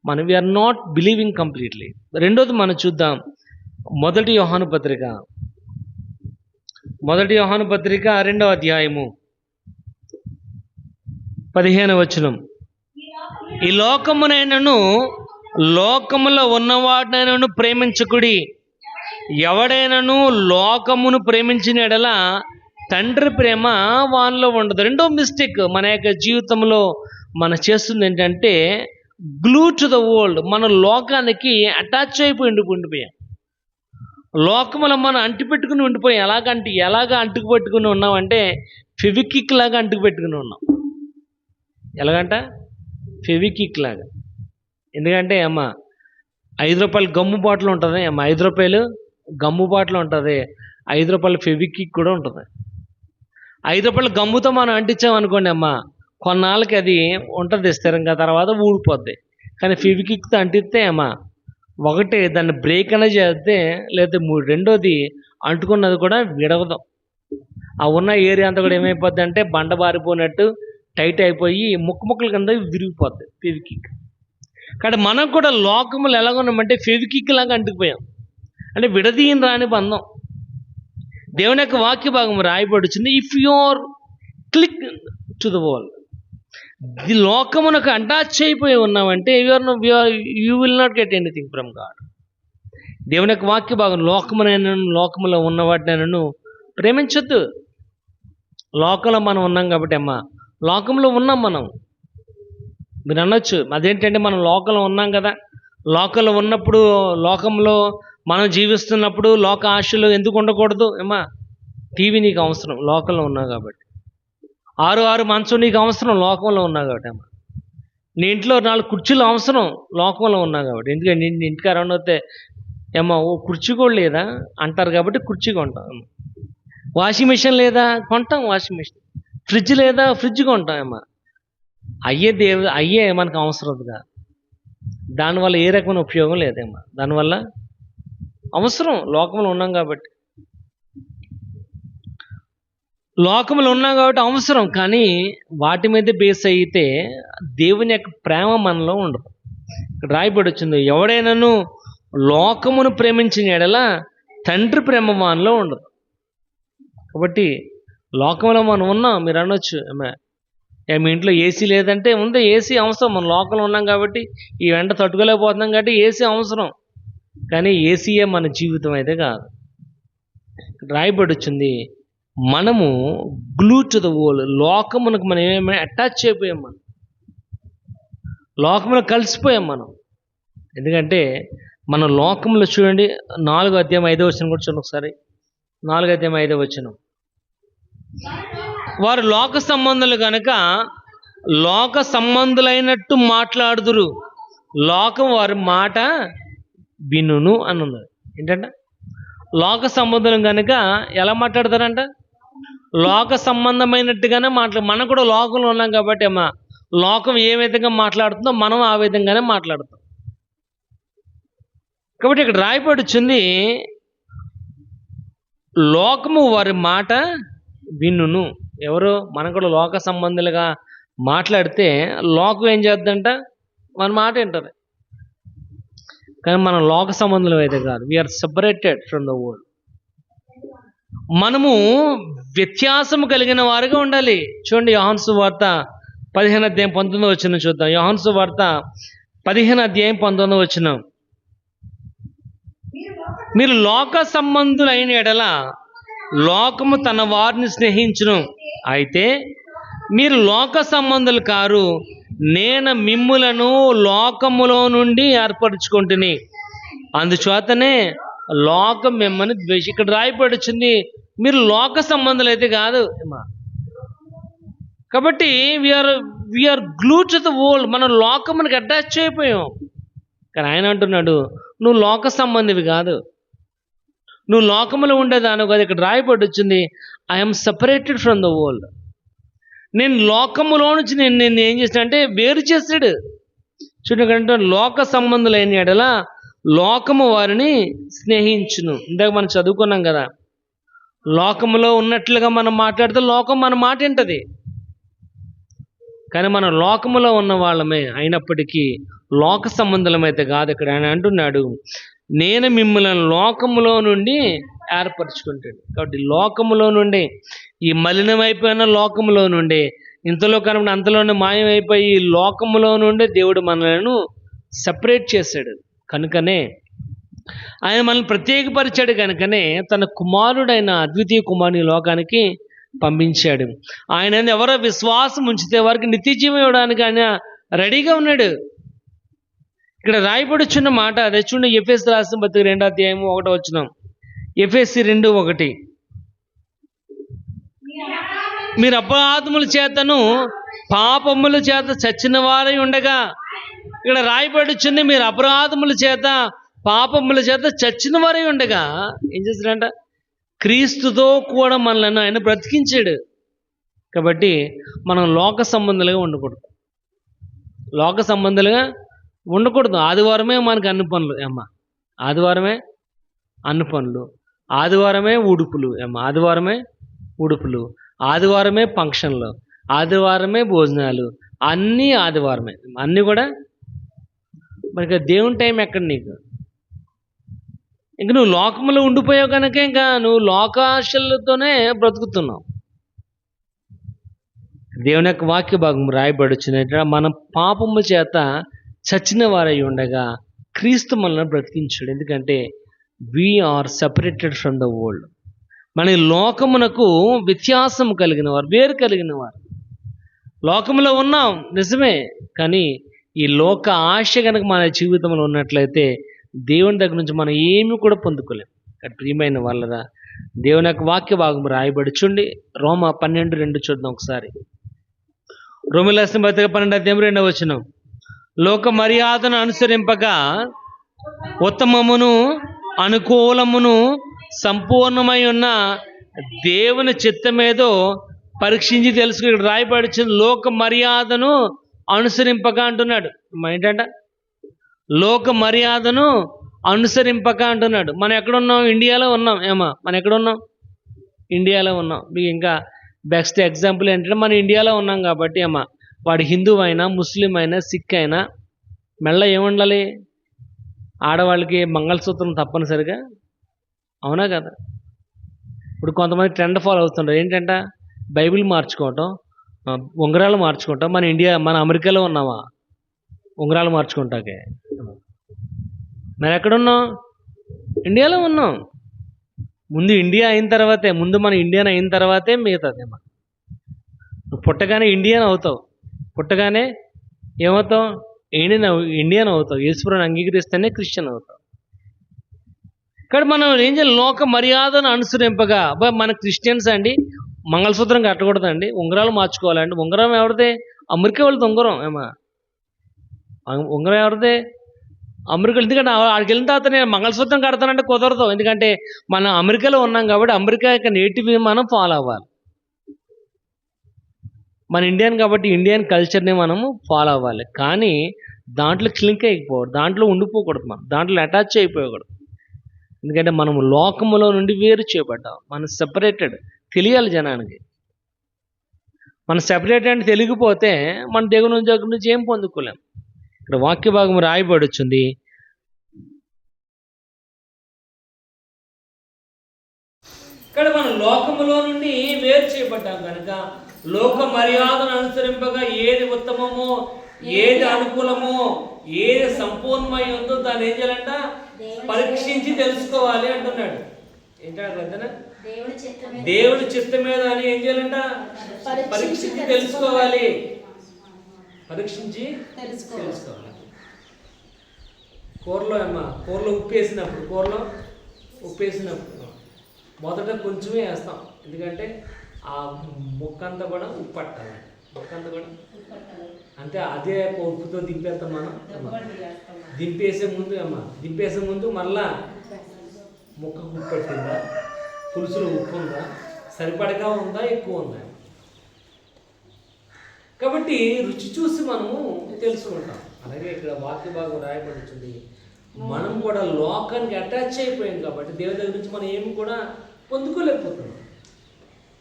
మనం వీఆర్ నాట్ బిలీవింగ్ కంప్లీట్లీ. రెండోది మనం చూద్దాం, మొదటి యోహాను పత్రిక 2వ అధ్యాయము 15వ వచనం. ఈ లోకమునైనను లోకములో ఉన్నవాడినైనను ప్రేమించకుడి, ఎవడైనను లోకమును ప్రేమించిన ఎడల తండ్రి ప్రేమ వానిలో ఉండదు. రెండో మిస్టేక్ మన యొక్క జీవితంలో మనం చేస్తుంది ఏంటంటే గ్లూ టు ద వరల్డ్. మన లోకానికి అటాచ్ అయిపోయి ఉండిపోయాం. లోకములో మనం అంటిపెట్టుకుని ఉండిపోయాం. ఎలాగ అంటుకు పెట్టుకుని ఉన్నామంటే ఫెవికిక్ లాగా అంటుకు పెట్టుకుని ఉన్నాం. ఎలాగంట? ఫెవికిక్ లాగా. ఎందుకంటే 5 రూపాయల గమ్ము బాటిల్ ఉంటుంది, 5 రూపాయలు గమ్ము బాటిల్ ఉంటుంది, 5 రూపాయల ఫెవికిక్ కూడా ఉంటుంది. 5 రూపాయల గమ్ముతో మనం అంటించామనుకోండి కొన్నాళ్ళకి అది ఉంటుంది స్థిరంగా, తర్వాత ఊడిపోద్ది. కానీ ఫెవికిక్తో అంటిస్తే ఒకటి దాన్ని బ్రేక్ అనేది చేస్తే, లేదా రెండోది అంటుకున్నది కూడా విడవదు. ఆ ఉన్న ఏరియా అంతా కూడా ఏమైపోద్ది అంటే బండ బారిపోయినట్టు టైట్ అయిపోయి ముక్కల కింద విరిగిపోద్ది ఫెవికిక్. కానీ మనం కూడా లోకములు ఎలాగున్నామంటే ఫెవికిక్ లాగా అంటుకుపోయాం. అంటే విడదీయని రాని బంధం. దేవుని యొక్క వాక్య భాగం రాయబడుతుంది, if you're click to the world, ఈ లోకమునకు అటాచ్ అయిపోయి ఉన్నామంటే you will not get anything from God. దేవుని యొక్క వాక్య భాగం, లోకములో ఉన్న వాటినైనా ప్రేమించొద్దు. లోకంలో మనం ఉన్నాం కాబట్టి లోకంలో ఉన్నాం మనం. మీరు అనొచ్చు, అదేంటంటే మనం లోకంలో ఉన్నాం కదా, లోకంలో ఉన్నప్పుడు, లోకంలో మనం జీవిస్తున్నప్పుడు లోక ఆశలు ఎందుకు ఉండకూడదు? టీవీ నీకు అవసరం, లోకంలో ఉన్నావు కాబట్టి. 6 మంచం నీకు అవసరం, లోకంలో ఉన్నావు కాబట్టి. నీ ఇంట్లో 4 కుర్చీలు అవసరం, లోకంలో ఉన్నావు కాబట్టి. ఎందుకంటే నీ ఇంటికి అరవై వస్తే ఏమో ఓ కుర్చీ కూడా లేదా అంటారు కాబట్టి కుర్చీ కొంటాం. వాషింగ్ మిషన్ లేదా కొంటాం వాషింగ్ మిషన్. ఫ్రిడ్జ్ లేదా ఫ్రిడ్జ్ కొంటాం. ఏమో అయ్యే మనకు అవసరంగా, దానివల్ల ఏ రకమైన ఉపయోగం లేదేమో. దానివల్ల అవసరం, లోకంలో ఉన్నాం కాబట్టి అవసరం. కానీ వాటి మీద బేస్ అయితే దేవుని యొక్క ప్రేమ మనలో ఉండదు. ఇక్కడ రాయబడి వచ్చింది, ఎవడైనాను లోకమును ప్రేమించిన ఎడల తండ్రి ప్రేమ మనలో ఉండదు. కాబట్టి లోకంలో మనం ఉన్నాం. మీరు అనొచ్చు, మీ ఇంట్లో ఏసీ లేదంటే ఉంది, ఏసీ అవసరం. మనం లోకంలో ఉన్నాం కాబట్టి, ఈ ఎండ తట్టుకోలేకపోతున్నాం కాబట్టి ఏసీ అవసరం. కానీ ఏసీయే మన జీవితం అయితే కాదు. రాయబడి వచ్చింది, మనము గ్లూ టు ద వరల్డ్, లోకమునకు మనం ఏమైనా అటాచ్ అయిపోయాం. మనం లోకంలో కలిసిపోయాం మనం. ఎందుకంటే మన లోకంలో చూడండి, 4:5 కూడా చూడండి ఒకసారి. 4:5 వారు లోక సంబంధులు కనుక లోక సంబంధులైనట్టు మాట్లాడుదురు, లోకం వారి మాట వినును అని ఉన్నది. ఏంటంటే లోక సంబంధులు కనుక ఎలా మాట్లాడతారంట? లోక సంబంధమైనట్టుగానే మనం కూడా లోకంలో ఉన్నాం కాబట్టి లోకం ఏ విధంగా మాట్లాడుతుందో మనం ఆ విధంగానే మాట్లాడుతాం. కాబట్టి ఇక్కడ రాయబడుచుంది, లోకము వారి మాట వినును. ఎవరు? మనం కూడా లోక సంబంధులుగా మాట్లాడితే లోకం ఏం చేద్దంట? మన మాట వింటది. కానీ మనం లోక సంబంధులు అయితే కాదు. We are separated from the world. మనము వ్యత్యాసము కలిగిన వారుగా ఉండాలి. చూడండి, యోహాను సువార్త 15:19 చూద్దాం. యోహాను సువార్త 15:19. మీరు లోక సంబంధులైన ఎడల లోకము తన వారిని స్నేహించును, అయితే మీరు లోక సంబంధులు కారు, నేను మిమ్ములను లోకములో నుండి ఏర్పరచుకుంటుని, అందుచేతనే లోకం మిమ్మల్ని ద్వేషి. ఇక్కడ రాయబడుచుంది, మీరు లోక సంబంధులు అయితే కాదు. కాబట్టి we are glue to the world. మనం లోకమునికి అటాచ్ అయిపోయాం. కానీ ఆయన అంటున్నాడు, నువ్వు లోక సంబంధివి కాదు, నువ్వు లోకములో ఉండేదాను కాదు. ఇక్కడ రాయబడి వచ్చింది, I'm separated from the world. నేను లోకములో నుంచి నేను ఏం చేసిన అంటే వేరు చేశాడు. చూడండి, లోక సంబంధులైన ఎడల లోకము వారిని స్నేహించును. ఇందాక మనం చదువుకున్నాం కదా, లోకములో ఉన్నట్లుగా మనం మాట్లాడితే లోకం మన మాట వింటది. కానీ మనం లోకములో ఉన్న వాళ్ళమే అయినప్పటికీ లోక సంబంధులమైతే కాదు. ఇక్కడ ఆయన అంటున్నాడు, నేను మిమ్మల్ని లోకములో నుండి ఏర్పరచుకుంటాడు. కాబట్టి లోకములో నుండి, ఈ మలినమైపోయిన లోకములో నుండి, ఇంతలో కనబడి అంతలోనే మాయమైపోయి ఈ లోకములో నుండి దేవుడు మనలను సపరేట్ చేశాడు. కనుకనే ఆయన మనల్ని ప్రత్యేకపరిచాడు. కనుకనే తన కుమారుడైన అద్వితీయ కుమారుని లోకానికి పంపించాడు. ఆయన ఎవరో విశ్వాసం ఉంచితే వారికి నిత్య జీవం ఇవ్వడానికి ఆయన రెడీగా ఉన్నాడు. ఇక్కడ రాయబడుచున్న మాట అదే. చూడండి, ఎఫెసీ రాసిన పత్రిక 2:1. ఎఫెసీ 2:1. మీరు అపరాధముల చేతను పాపముల చేత చచ్చిన వారై ఉండగా, ఇక్కడ రాయబడుచుంది, మీరు అపరాధముల చేత పాపముల చేత చచ్చిన వారై ఉండగా ఏం చేశాడంట? క్రీస్తుతో కూడా మనల్ని ఆయన బ్రతికించాడు. కాబట్టి మనం లోక సంబంధులుగా ఉండకూడదు. లోక సంబంధులుగా ఉండకూడదు. ఆదివారమే మనకు అన్ని పనులు. ఆదివారమే అన్ని పనులు, ఆదివారమే ఉడుపులు. ఆదివారమే ఉడుపులు, ఆదివారమే ఫంక్షన్లు, ఆదివారమే భోజనాలు, అన్నీ ఆదివారమే. అన్నీ కూడా మనకి దేవుని టైం ఎక్కడ నీకు? ఇంక నువ్వు లోకంలో ఉండిపోయావు కనుక ఇంకా నువ్వు లోకాశలతోనే బ్రతుకుతున్నావు. దేవుని యొక్క వాక్య భాగం రాయబడుచున్నట్టు, మన పాపము చేత చచ్చిన వారై ఉండగా క్రీస్తు మనల్ని బ్రతికించాడు. ఎందుకంటే we are separated from the world. మన లోకమునకు వ్యత్యాసం కలిగిన వారు, వేరు కలిగిన వారు. లోకంలో ఉన్నాం నిజమే, కానీ ఈ లోక ఆశ కనుక మన జీవితంలో ఉన్నట్లయితే దేవుని దగ్గర నుంచి మనం ఏమి కూడా పొందుకోలేం. ప్రియమైన వాళ్ళరా, దేవుని యొక్క వాక్య భాగం రాయబడి చూడండి, రోమ 12:2 చూద్దాం ఒకసారి. రోమీయులకు రాసిన పత్రిక 12:2. లోక మర్యాదను అనుసరింపగా ఉత్తమమును అనుకూలమును సంపూర్ణమై ఉన్న దేవుని చిత్తమేదో పరీక్షించి తెలుసుకుని ఇక్కడ రాయబడిన లోక మర్యాదను అనుసరింపక అంటున్నాడు. ఏంటంట? లోక మర్యాదను అనుసరింపక అంటున్నాడు. మనం ఎక్కడున్నాం? ఇండియాలో ఉన్నాం. మనం ఎక్కడున్నాం? ఇండియాలో ఉన్నాం. మీకు ఇంకా బెస్ట్ ఎగ్జాంపుల్ ఏంటంటే మనం ఇండియాలో ఉన్నాం కాబట్టి వాడు హిందూ అయినా, ముస్లిం అయినా, సిక్ అయినా మెల్ల ఏముండాలి? ఆడవాళ్ళకి మంగళసూత్రం తప్పనిసరిగా. అవునా కదా? ఇప్పుడు కొంతమంది ట్రెండ్ ఫాలో అవుతుంటారు. ఏంటంట? బైబిల్ మార్చుకోవటం, ఉంగరాలు మార్చుకుంటాం. మన అమెరికాలో ఉన్నామా ఉంగరాలు మార్చుకుంటాకే? మరి ఎక్కడున్నాం? ఇండియాలో ఉన్నాం. ముందు ఇండియా అయిన తర్వాతే, మన ఇండియన్ అయిన తర్వాతే మిగతాది. నువ్వు పుట్టగానే ఇండియన్ అవుతావు. పుట్టగానే ఏమవుతావు? ఇండియన్ అవుతావు. యేసుప్రభువుని అంగీకరిస్తేనే క్రిస్టియన్ అవుతావు. ఇక్కడ మనం ఏం చేయాలి? లోక మర్యాదను అనుసరింపగా. మన క్రిస్టియన్స్ అండి మంగళసూత్రం కట్టకూడదండి, ఉంగరాలు మార్చుకోవాలండి. ఉంగరం ఎవరిదే? అమెరికా వాళ్ళది ఉంగరం. ఉంగరం ఎవరిదే? అమెరికా. ఎందుకంటే ఆడికి వెళ్ళిన తర్వాత నేను మంగళసూత్రం కడతానంటే కుదరదు. ఎందుకంటే మనం అమెరికాలో ఉన్నాం కాబట్టి అమెరికా యొక్క నేటివ్ మనం ఫాలో అవ్వాలి. మన ఇండియన్ కాబట్టి ఇండియన్ కల్చర్ని మనము ఫాలో అవ్వాలి. కానీ దాంట్లో క్లింక్ అయిపోకూడదు, దాంట్లో ఉండిపోకూడదు, మనం దాంట్లో అటాచ్ అయిపోకూడదు. ఎందుకంటే మనం లోకములో నుండి వేరు చేయబడ్డాం. మనం సెపరేటెడ్. తెలియాలి జనానికి. మనం సెపరేటెడ్ అని తెలియకపోతే మన దేవుని దగ్గర నుంచి ఏం పొందుకోలేం. ఇక్కడ వాక్య భాగం రాయబడుచుంది. ఇక్కడ మనం లోకములో నుండి వేరు చేయబడ్డాం కనుక లోక మర్యాదను అనుసరింపగా ఏది ఉత్తమమో, ఏది అనుకూలమో, ఏది సంపూర్ణమై ఉందో దాన్ని ఏం చేయాలంట? పరీక్షించి తెలుసుకోవాలి అంటున్నాడు. ఏంటంటే దేవుని చిత్తం మీద అని ఏం చేయాలంట? పరీక్షించి తెలుసుకోవాలి. పరీక్షించి తెలుసుకోవాలి. కూరలో ఉప్పు వేసినప్పుడు మొదట కొంచెమే వేస్తాం. ఎందుకంటే ఆ ముక్క అంతా కూడా ఉప్పు పట్టాలి. అంతే. అదే ఉప్పుతో దింపేస్తాం మనం. దింపేసే ముందు మళ్ళా ముక్కకు ఉప్పు పట్టిందా, పులుసులో ఉప్పు ఉందా, సరిపడగా ఉందా, ఎక్కువ ఉందా? కాబట్టి రుచి చూసి మనము తెలుసుకుంటాం. అలాగే ఇక్కడ వాక్య భాగం రాయబడుతుంది. మనం కూడా లోకానికి అటాచ్ అయిపోయాం కాబట్టి దేవుని దగ్గర నుంచి మనం ఏమి కూడా పొందుకోలేకపోతున్నాం.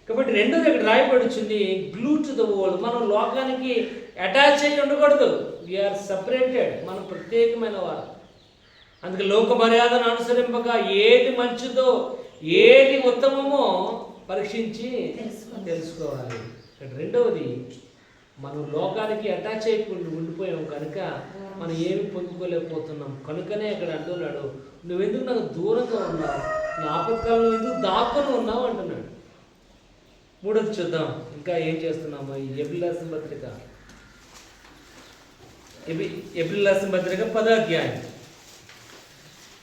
కాబట్టి రెండోది ఇక్కడ రాయబడుతుంది, గ్లూ టు ద వరల్డ్. మనం లోకానికి అటాచ్ అయ్యి ఉండకూడదు. We are separated. మనం ప్రత్యేకమైన వారు. అందుకే లోక మర్యాదను అనుసరింపగా ఏది మంచిదో, ఏది ఉత్తమమో పరీక్షించి తెలుసుకోవాలి. ఇక్కడ రెండవది, మనం లోకానికి అటాచ్ అయిపోయి ఉండిపోయాం కనుక మనం ఏమి పొందుకోలేకపోతున్నాం. కనుకనే ఇక్కడ అంటున్నాడు, నువ్వెందుకు నాకు దూరంగా ఉన్నావు, నా ఆపత్కాలంలో ఎందుకు దాక్కుని ఉన్నావు అంటున్నాడు. మూడోది చూద్దాం ఇంకా ఏం చేస్తున్నాము. ఈ ఎబ్రిల్ రాసిన పత్రిక 10వ అధ్యాయం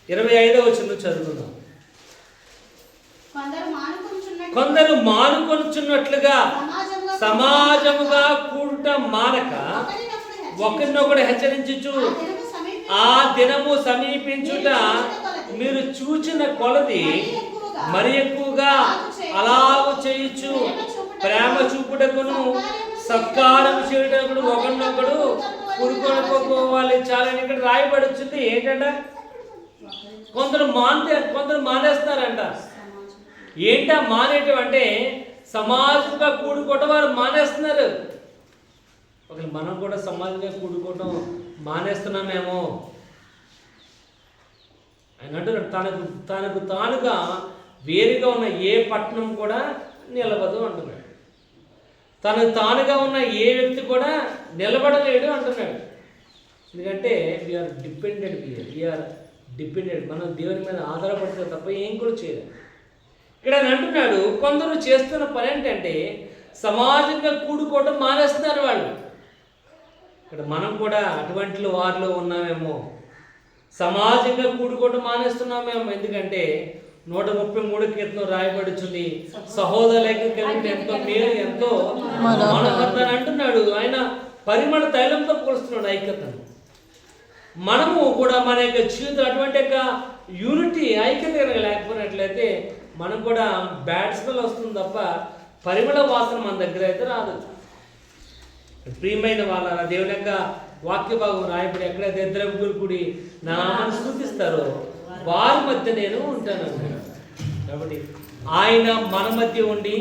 25వ వచనం చదువుకుందాం. కొందరు మానుకొనుచున్నట్లుగా సమాజముగా కూడుట మానక ఒకరినొకడు హెచ్చరించుచు ఆ దినము సమీపించుట మీరు చూచిన కొలది మరి ఎక్కువగా అలాగు చేయొచ్చు. ప్రేమ చూపుటకును సత్కారం చేయటకును ఒకరినొకడు పురుకొనుకోవాలి. చాలా ఇక్కడ రాయబడుతుంది. ఏంటంట? కొందరు మానేస్తారంట. ఏంటా మానేయటం అంటే సమాజంగా కూడుకోవటం వారు మానేస్తున్నారు. ఒకవేళ మనం కూడా సమాజంగా కూడుకోవటం మానేస్తున్నామేమో. ఆయన అంటున్నాడు, తనకు తానుగా వేరుగా ఉన్న ఏ పట్టణం కూడా నిలబదు అంటున్నాడు. తనకు తానుగా ఉన్న ఏ వ్యక్తి కూడా నిలబడలేడు అంటున్నాడు. ఎందుకంటే వీఆర్ డిపెండెంట్. మనం దేవుని మీద ఆధారపడితే తప్ప ఏం కూడా చేయలేము. ఇక్కడ ఆయన అంటున్నాడు, కొందరు చేస్తున్న పని ఏంటంటే సమాజంగా కూడుకోవడం మానేస్తున్నారు వాళ్ళు. ఇక్కడ మనం కూడా అటువంటి వారిలో ఉన్నామేమో. సమాజంగా కూడుకోవడం మానేస్తున్నామేమో. ఎందుకంటే 133 కీర్తన రాయబడుచుంది, సహోదరులకు కలిగిన ఎంతో మేలు ఎంతో మనకర్తని అంటున్నాడు. ఆయన పరిమళ తైలంతో పోలుస్తున్నాడు ఐక్యతను. మనము కూడా మన యొక్క జీవితం అటువంటి యొక్క యూనిటీ ఐక్యత కనుక లేకపోయినట్లయితే మనకు కూడా బ్యాడ్ స్మెల్ వస్తుంది తప్ప పరిమళ వాసన మన దగ్గర అయితే రాదు. ప్రియమైన వాళ్ళ దేవుని యొక్క వాక్య భాగం రాయబడి ఎక్కడైతే ఇద్దరు ముగ్గురు కూడి నా నామాన్ని స్తుతిస్తారో వారి మధ్య నేను ఉంటాను. కాబట్టి ఆయన మన మధ్య ఉండి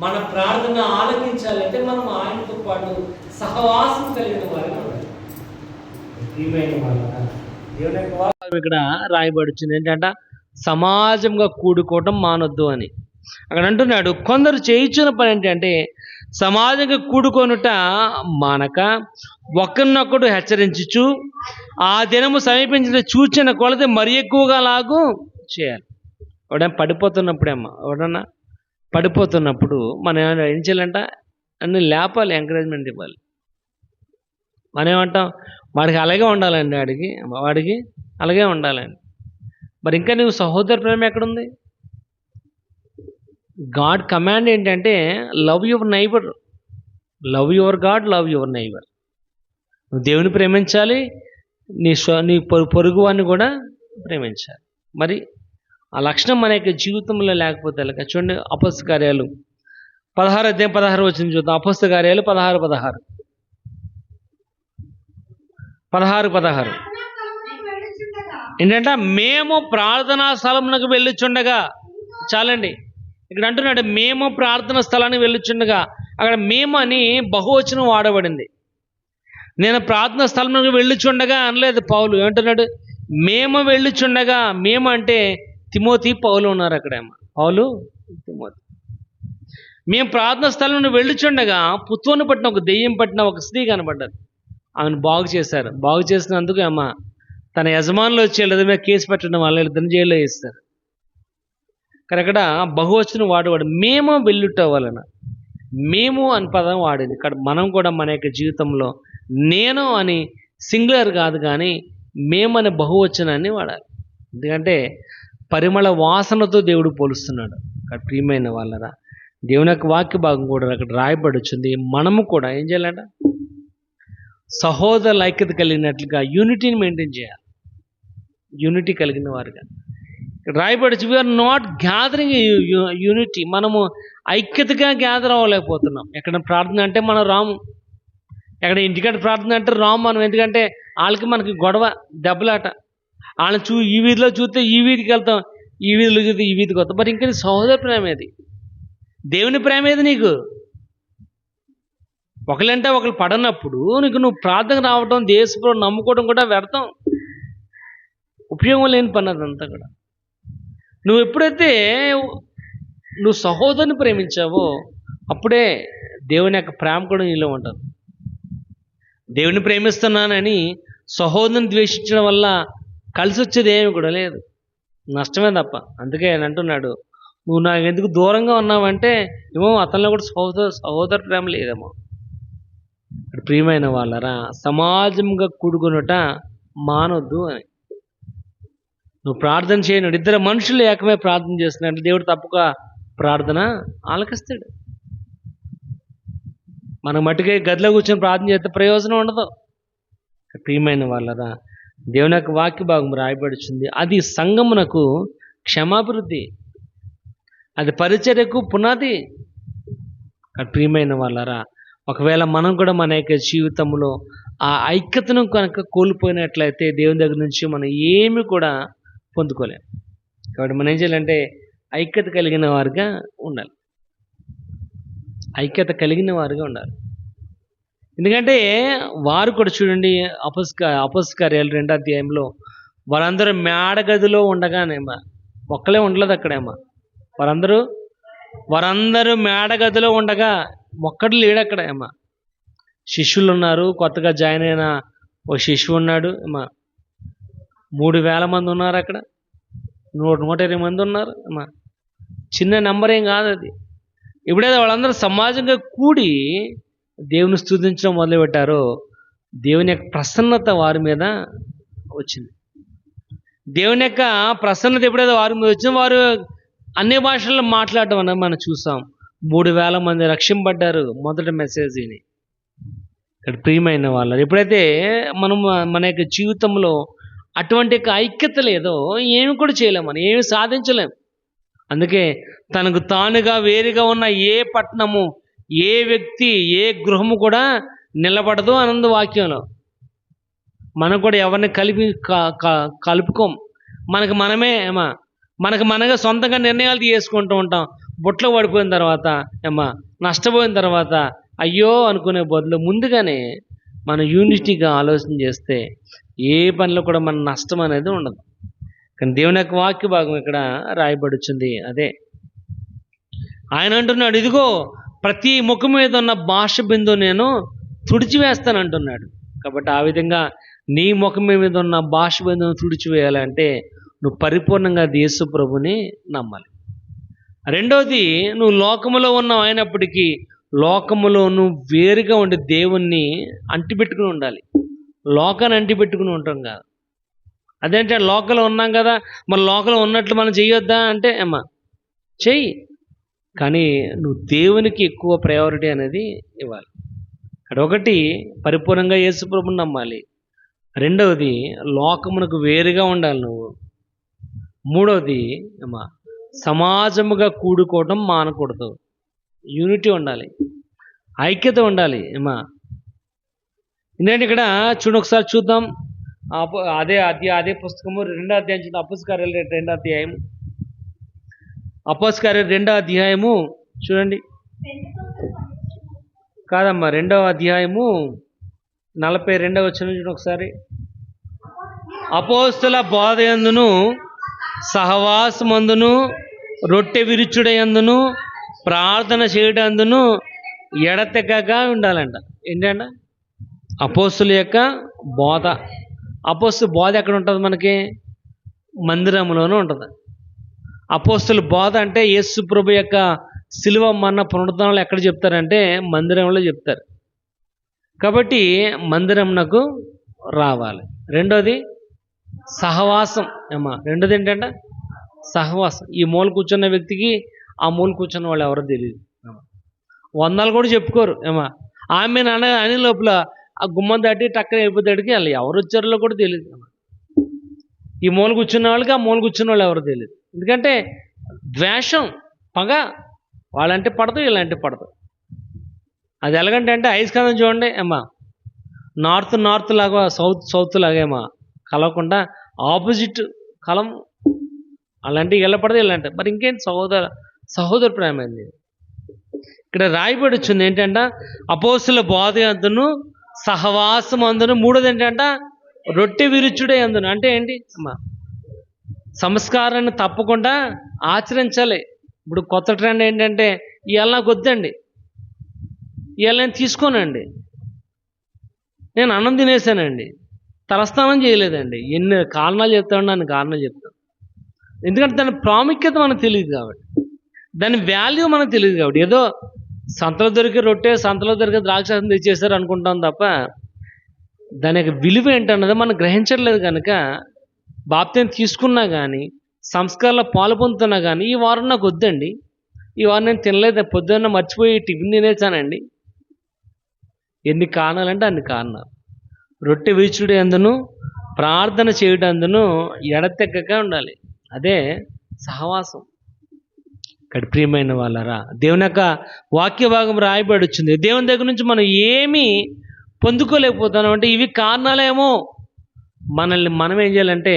మన ప్రార్థన ఆలకించాలంటే మనం ఆయనతో పాటు సహవాసం కలిగిన వారిగా ఉండాలి. ప్రియమైన వాళ్ళ దేవుని యొక్క వాక్యం ఇక్కడ రాయబడి వచ్చింది ఏంటంటే సమాజంగా కూడుకోవటం మానొద్దు అని. అక్కడ అంటున్నాడు కొందరు చేయించిన పని ఏంటంటే సమాజంగా కూడుకొనుట మానక ఒకరినొకడు హెచ్చరించుచు ఆ దినము సమీపించిన చూచిన కొలది మరి ఎక్కువగా లాగు చేయాలి. ఎవడైనా పడిపోతున్నప్పుడేమ్మా ఎవడన్నా పడిపోతున్నప్పుడు మనం ఏం చేయాలంట అన్ని లేపాలి, ఎంకరేజ్మెంట్ ఇవ్వాలి. మనం ఏమంటాం వాడికి అలాగే ఉండాలండి, వాడికి అలాగే ఉండాలండి. మరి ఇంకా నువ్వు సహోదర ప్రేమ ఎక్కడుంది? గాడ్ కమాండ్ ఏంటంటే love your neighbour, love your God, love your neighbour. నువ్వు దేవుని ప్రేమించాలి, నీ పొరుగు వాడిని కూడా ప్రేమించాలి. మరి ఆ లక్షణం మన యొక్క జీవితంలో లేకపోతే ఎలాగ? చూడండి అపొస్తల కార్యాలు 16 చూద్దాం. అపొస్తల కార్యాలు 16 ఏంటంటే మేము ప్రార్థనా స్థలమునకు వెళ్ళుచుండగా, చాలండి ఇక్కడ అంటున్నాడు మేము ప్రార్థనా స్థలానికి వెళ్ళుచుండగా. అక్కడ మేము అని బహువచనం వాడబడింది. నేను ప్రార్థనా స్థలమునకు వెళ్ళుచుండగా అనలేదు పౌలు. ఏమంటున్నాడు? మేము వెళ్ళుచుండగా. మేము అంటే తిమోతి పౌలు ఉన్నారు అక్కడ. పౌలు తిమోతి. మేము ప్రార్థనా స్థలంలో వెళ్ళుచుండగా పుత్తోను పట్టిన ఒక దెయ్యం పట్టిన ఒక స్త్రీ కనబడ్డారు. ఆమెను బాగు చేశారు. బాగు చేసినందుకు తన యజమానులు వచ్చి వీళ్ళ మీద కేసు పెట్టడం వల్ల వీళ్ళిద్దరిని జైల్లో వేస్తారు. కానీ అక్కడ బహువచనం వాడేవాడు మేము వెళ్ళుట వలన. మేము అని పదం వాడింది. ఇక్కడ మనం కూడా మన యొక్క జీవితంలో నేను అని సింగులర్ కాదు కానీ మేము అనే బహువచనాన్ని వాడాలి. ఎందుకంటే పరిమళ వాసనతో దేవుడు పోలుస్తున్నాడు. అక్కడ ప్రియమైన వాళ్ళరా దేవుని యొక్క వాక్య భాగం కూడా అక్కడ రాయబడి వచ్చింది. మనము కూడా ఏం చేయాలంట? సహోదరుల ఐక్యత కలిగినట్లుగా యూనిటీని మెయింటైన్ చేయాలి. యూనిటీ కలిగిన వారుగా రాయబడి వీఆర్ నాట్ గ్యాదరింగ్ యూనిటీ. మనము ఐక్యతగా గ్యాదర్ అవ్వలేకపోతున్నాం. ఎక్కడ ప్రార్థన అంటే మనం రాము, ఎక్కడ ఇంటికాడ ప్రార్థన అంటే రాము మనం. ఎందుకంటే వాళ్ళకి మనకి గొడవ, దెబ్బలాట. వాళ్ళని ఈ వీధిలో చూస్తే ఈ వీధికి వెళ్తాం, ఈ వీధిలో చూస్తే ఈ వీధికి వస్తాం. మరి ఇంకా సహోదర ప్రేమ ఏది? దేవుని ప్రేమ ఏది నీకు? ఒకళ్ళంటే ఒకళ్ళు పడనప్పుడు నీకు నువ్వు ప్రార్థన రావడం, దేశంలో నమ్ముకోవడం కూడా వ్యర్థం, ఉపయోగం లేని పని అదంతా కూడా. నువ్వు ఎప్పుడైతే నువ్వు సహోదరుని ప్రేమించావో అప్పుడే దేవుని యొక్క ప్రేమ కూడా నీలో ఉంటుంది. దేవుని ప్రేమిస్తున్నానని సహోదరుని ద్వేషించడం వల్ల కలిసి వచ్చేది ఏమి కూడా లేదు, నష్టమే తప్ప. అందుకే ఆయన అంటున్నాడు నువ్వు నాకు ఎందుకు దూరంగా ఉన్నావంటే ఏమో అతనిలో కూడా సహోదర ప్రేమ లేదేమో. ప్రియమైన వాళ్ళరా సమాజంగా కూడుకున్నట మానొద్దు అని. నువ్వు ప్రార్థన చేయను, ఇద్దరు మనుషులు ఏకమే ప్రార్థన చేస్తున్నట్టు దేవుడు తప్పక ప్రార్థన ఆలకిస్తాడు. మన మట్టుకే గదిలో కూర్చొని ప్రార్థన చేస్తే ప్రయోజనం ఉండదు. ప్రియమైన వాళ్ళరా దేవుని యొక్క వాక్య భాగం రాయబడుచుంది. అది సంఘమునకు క్షమాభివృద్ధి, అది పరిచర్యకు పునాది. ప్రియమైన వాళ్ళరా ఒకవేళ మనం కూడా మన యొక్క జీవితంలో ఆ ఐక్యతను కనుక కోల్పోయినట్లయితే దేవుని దగ్గర నుంచి మనం ఏమి కూడా పొందుకోలేం. కాబట్టి మనం ఏం చేయాలంటే ఐక్యత కలిగిన వారుగా ఉండాలి. ఐక్యత కలిగిన వారుగా ఉండాలి. ఎందుకంటే వారు కూడా చూడండి అపొస్తల కార్యాలు 2వ అధ్యాయంలో వారందరూ మేడగదిలో ఉండగానేమా ఒక్కలే ఉండలేదు అక్కడేమా. వారందరూ మేడగదిలో ఉండగా ఒక్కడు లేడు అక్కడ ఏమా. శిష్యులు ఉన్నారు, కొత్తగా జాయిన్ అయిన ఓ శిష్యు ఉన్నాడు ఏమా. 3,000 మంది ఉన్నారు అక్కడ, 120 మంది ఉన్నారు అమ్మా. చిన్న నెంబర్ ఏం కాదు అది. ఎప్పుడైతే వాళ్ళందరూ సమాజంగా కూడి దేవుని స్తుతించడం మొదలుపెట్టారో దేవుని యొక్క ప్రసన్నత వారి మీద వచ్చింది. దేవుని యొక్క ప్రసన్నత ఎప్పుడైతే వారి మీద వచ్చిన వారు అన్ని భాషల్లో మాట్లాడటం అనేది మనం చూసాం. 3,000 మంది రక్షింపడ్డారు మొదటి మెసేజ్ని. ఇక్కడ ప్రియమైన వాళ్ళు ఎప్పుడైతే మనం మన యొక్క జీవితంలో అటువంటి యొక్క ఐక్యత లేదో ఏమి కూడా చేయలేం, మనం ఏమి సాధించలేం. అందుకే తనకు తానుగా వేరుగా ఉన్న ఏ పట్టణము, ఏ వ్యక్తి, ఏ గృహము కూడా నిలబడదు అనందు వాక్యంలో. మనం కూడా ఎవరిని కలుపుకోం. మనకు మనగా సొంతంగా నిర్ణయాలు తీసుకుంటూ ఉంటాం. బుట్టలో పడిపోయిన తర్వాత నష్టపోయిన తర్వాత అయ్యో అనుకునే బదులు ముందుగానే మనం యూనిటీగా ఆలోచన చేస్తే ఏ పనిలో కూడా మన నష్టం అనేది ఉండదు. కానీ దేవుని యొక్క వాక్య భాగం ఇక్కడ రాయబడుచుంది అదే. ఆయన అంటున్నాడు, ఇదిగో ప్రతి ముఖం మీద ఉన్న భాష బిందువు నేను తుడిచివేస్తాను అంటున్నాడు. కాబట్టి ఆ విధంగా నీ ముఖం మీద ఉన్న భాష బిందువును తుడిచివేయాలంటే నువ్వు పరిపూర్ణంగా యేసు ప్రభుని నమ్మాలి. రెండోది, నువ్వు లోకములో ఉన్నావు అయినప్పటికీ లోకములో నువ్వు వేరుగా ఉండి దేవుణ్ణి అంటిపెట్టుకుని ఉండాలి. లోకాన్ని అంటిపెట్టుకుని ఉంటాం కాదు. అదేంటే లోకంలో ఉన్నాం కదా, మరి లోకంలో ఉన్నట్లు మనం చేయొద్దా అంటే చెయ్యి, కానీ నువ్వు దేవునికి ఎక్కువ ప్రయారిటీ అనేది ఇవ్వాలి. అక్కడ ఒకటి పరిపూర్ణంగా యేసు ప్రభుని నమ్మాలి. రెండవది లోకమునకు వేరుగా ఉండాలి నువ్వు. మూడవది సమాజముగా కూడుకోవడం మానకూడదు. యూనిటీ ఉండాలి, ఐక్యత ఉండాలి. ఎందుకంటే ఇక్కడ ఒకసారి చూద్దాం. అదే పుస్తకము 2వ అధ్యాయం చూద్దాం. అపోస్తలకార్యాలు 2వ అధ్యాయము చూడండి. కాదమ్మా, 2వ అధ్యాయము 42వ వచనం చూడండి ఒకసారి. అపోస్తల బోధయందును సహవాసమందును రొట్టె విరుచుడయందును ప్రార్థన చేయడందును ఎడతెగగా ఉండాలంట. ఏంటంట? అపోస్తుల యొక్క బోధ. అపోస్తుల బోధ ఎక్కడ ఉంటుంది? మనకి మందిరంలోనూ ఉంటుంది. అపోస్తుల బోధ అంటే యేసు ప్రభు యొక్క శిలువ మరణ పునరుద్ధరణలు ఎక్కడ చెప్తారంటే మందిరంలో చెప్తారు. కాబట్టి మందిరంనకు రావాలి. రెండోది సహవాసం. రెండోది ఏంటంటే సహవాసం. ఈ మూల కూర్చున్న వ్యక్తికి ఆ మూల కూర్చున్న వాళ్ళు ఎవరో తెలియదు. వందలు కూడా చెప్పుకోరు. ఆమె అని లోపల ఆ గుమ్మం దాటి టక్కన వెళ్ళిపోతాడికి వాళ్ళు ఎవరు వచ్చారో కూడా తెలియదు. ఈ మూల కూర్చున్న వాళ్ళకి ఆ మూల కూర్చున్న వాళ్ళు ఎవరో తెలియదు. ఎందుకంటే ద్వేషం, పగ. వాళ్ళంటే పడదు, వీళ్ళంటే పడదు. అది ఎలాగంటే ఐస్కాంతం చూడండి నార్త్ లాగా సౌత్ లాగా కలవకుండా ఆపోజిట్ కలం. అలాంటి ఇలా పడదు, ఇలాంటి మరి ఇంకేంటి సహోదర ప్రేమ అండి. ఇక్కడ రాయబడి వచ్చింది ఏంటంటే అపోస్తుల బోధ అందును సహవాసం అందును. మూడోది ఏంటంట రొట్టె విరుచుడే అందును. అంటే ఏంటి సంస్కారాన్ని తప్పకుండా ఆచరించాలి. ఇప్పుడు కొత్త ట్రెండ్ ఏంటంటే ఇవాళ నాకు వద్దండి, ఇవాళ నేను తీసుకోనండి, నేను అన్నం తినేసానండి, తలస్నానం చేయలేదండి, ఎన్ని కారణాలు చెప్తాను, అన్ని కారణాలు చెప్తాను. ఎందుకంటే దాని ప్రాముఖ్యత మనకు తెలియదు కాబట్టి, దాని వాల్యూ మనకు తెలియదు కాబట్టి. ఏదో సంతలో దొరికే రొట్టె, సంతలో దొరికే ద్రాక్షారసం తెచ్చేసారు అనుకుంటాం తప్ప దాని యొక్క విలువ ఏంటన్నది మనం గ్రహించట్లేదు. కనుక బాప్తిసం తీసుకున్నా కానీ, సంస్కారంలో పాలు పొందుతున్నా కానీ ఈ వారం నాకు వద్దండి, ఈ వారం నేను తినలేదు, పొద్దున్న మర్చిపోయి టిఫిన్ తినేసానండి. ఎన్ని కారణాలంటే అన్ని కారణాలు. రొట్టె విరుచుడే అందును ప్రార్థన చేయడం అందును ఎడతెగక ఉండాలి. అదే సహవాసం. ఇక్కడ ప్రియమైన వాళ్ళరా, దేవుని యొక్క వాక్య భాగం రాయబడి వచ్చింది. దేవుని దగ్గర నుంచి మనం ఏమీ పొందుకోలేకపోతున్నాం అంటే ఇవి కారణాలేమో. మనల్ని మనం ఏం చేయాలంటే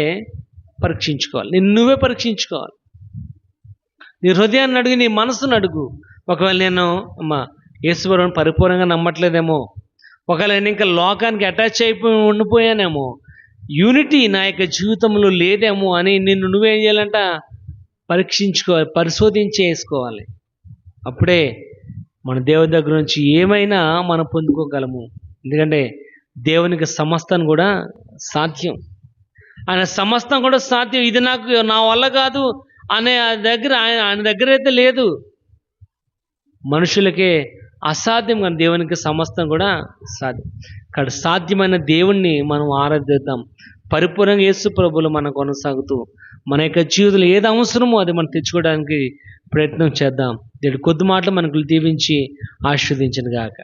పరీక్షించుకోవాలి. నువ్వే పరీక్షించుకోవాలి. నీ హృదయాన్ని అడుగు, నీ మనసును అడుగు. ఒకవేళ నేను యేసుప్రభువుని పరిపూర్ణంగా నమ్మట్లేదేమో, ఒకవేళ నేను ఇంకా లోకానికి అటాచ్ అయిపోయి ఉండిపోయానేమో, యూనిటీ నా యొక్క జీవితంలో లేదేమో అని నిన్ను నువ్వేం చేయాలంట పరీక్షించుకోవాలి, పరిశోధించేసుకోవాలి. అప్పుడే మన దేవుని దగ్గర నుంచి ఏమైనా మనం పొందుకోగలము. ఎందుకంటే దేవునికి సమస్తం కూడా సాధ్యం. ఆయన సమస్తం కూడా సాధ్యం. ఇది నా వల్ల కాదు అనే ఆయన దగ్గర అయితే లేదు. మనుషులకే అసాధ్యం, కానీ దేవునికి సమస్తం కూడా సాధ్యం. ఇక్కడ సాధ్యమైన దేవుణ్ణి మనం ఆరాధిద్దాం. పరిపూర్ణంగా యేసు ప్రభువులు మనం కొనసాగుతూ మన యొక్క జీవితంలో ఏది అవసరమో అది మనం తెచ్చుకోవడానికి ప్రయత్నం చేద్దాం. దేవుడి కొద్ది మాటలు మనకు దీవించి ఆశీర్వదించును గాక.